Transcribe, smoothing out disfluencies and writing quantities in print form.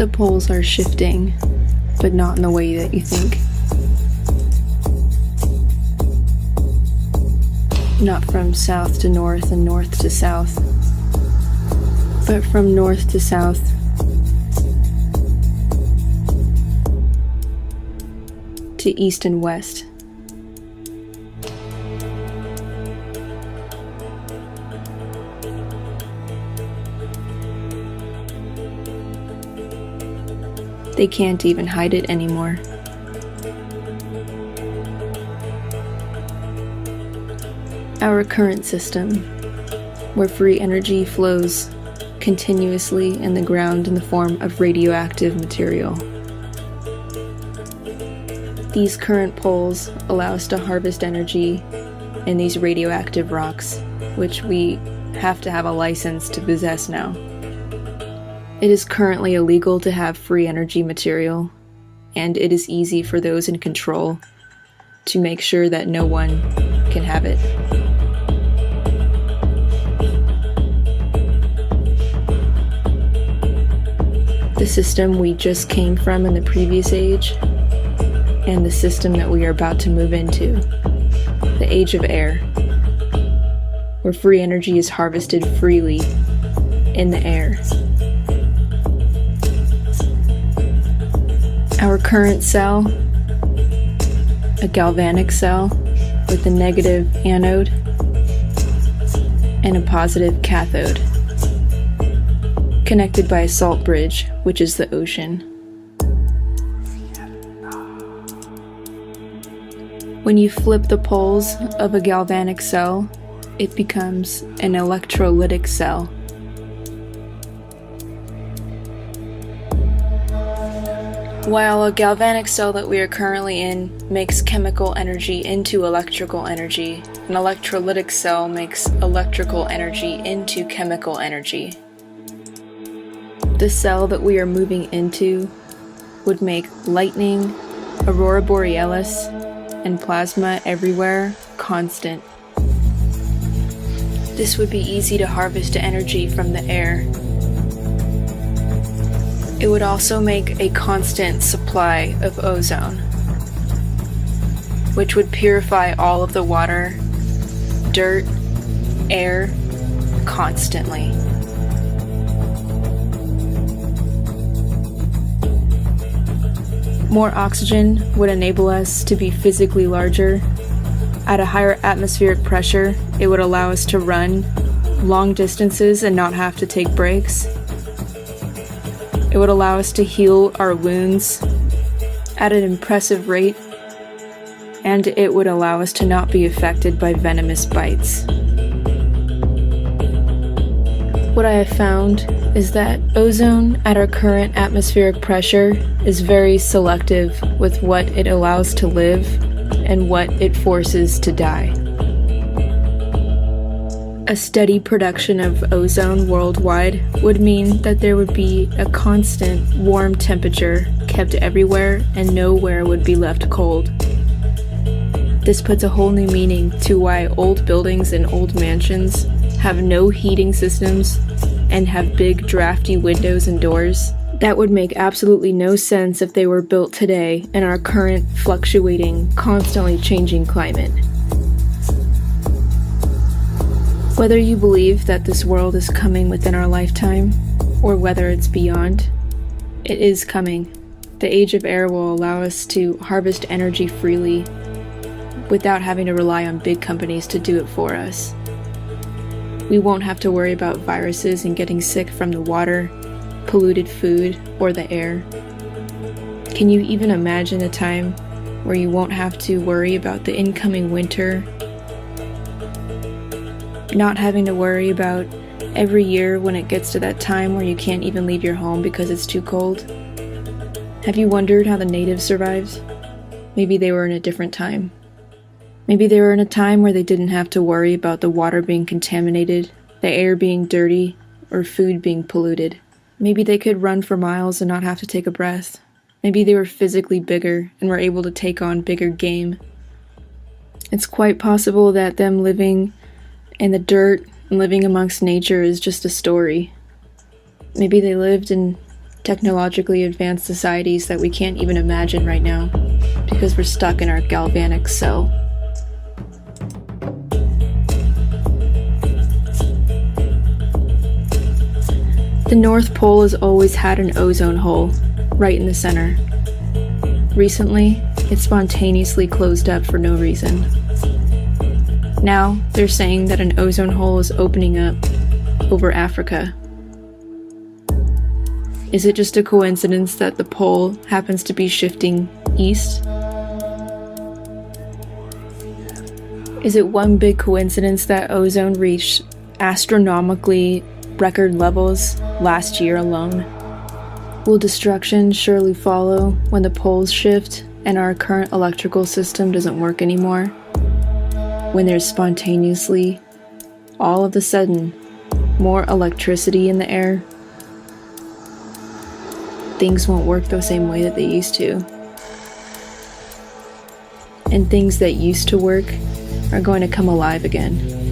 The poles are shifting, but not in the way that you think. Not from south to north and north to south, but from north to south. To east and west. They can't even hide it anymore. Our current system, where free energy flows continuously in the ground in the form of radioactive material. These current poles allow us to harvest energy in these radioactive rocks, which we have to have a license to possess now. It is currently illegal to have free energy material, and it is easy for those in control to make sure that no one can have it. The system we just came from in the previous age, and the system that we are about to move into, the age of air, where free energy is harvested freely in the air. Our current cell, a galvanic cell with a negative anode and a positive cathode, connected by a salt bridge, which is the ocean. When you flip the poles of a galvanic cell, it becomes an electrolytic cell. While a galvanic cell that we are currently in makes chemical energy into electrical energy, an electrolytic cell makes electrical energy into chemical energy. The cell that we are moving into would make lightning, aurora borealis, and plasma everywhere constant. This would be easy to harvest energy from the air. It would also make a constant supply of ozone, which would purify all of the water, dirt, air, constantly. More oxygen would enable us to be physically larger. At a higher atmospheric pressure, it would allow us to run long distances and not have to take breaks. It would allow us to heal our wounds at an impressive rate, and it would allow us to not be affected by venomous bites. What I have found is that ozone at our current atmospheric pressure is very selective with what it allows to live and what it forces to die. A steady production of ozone worldwide would mean that there would be a constant warm temperature kept everywhere and nowhere would be left cold. This puts a whole new meaning to why old buildings and old mansions have no heating systems and have big drafty windows and doors. That would make absolutely no sense if they were built today in our current fluctuating, constantly changing climate. Whether you believe that this world is coming within our lifetime, or whether it's beyond, it is coming. The age of air will allow us to harvest energy freely without having to rely on big companies to do it for us. We won't have to worry about viruses and getting sick from the water, polluted food, or the air. Can you even imagine a time where you won't have to worry about the incoming winter? Not having to worry about every year when it gets to that time where you can't even leave your home because it's too cold? Have you wondered how the natives survived? Maybe they were in a different time. Maybe they were in a time where they didn't have to worry about the water being contaminated, the air being dirty, or food being polluted. Maybe they could run for miles and not have to take a breath. Maybe they were physically bigger and were able to take on bigger game. It's quite possible that them living in the dirt and living amongst nature is just a story. Maybe they lived in technologically advanced societies that we can't even imagine right now because we're stuck in our galvanic cell. The North Pole has always had an ozone hole right in the center. Recently, it spontaneously closed up for no reason. Now, they're saying that an ozone hole is opening up over Africa. Is it just a coincidence that the pole happens to be shifting east? Is it one big coincidence that ozone reached astronomically record levels last year alone? Will destruction surely follow when the poles shift and our current electrical system doesn't work anymore? When there's spontaneously, all of a sudden, more electricity in the air? Things won't work the same way that they used to. And things that used to work are going to come alive again.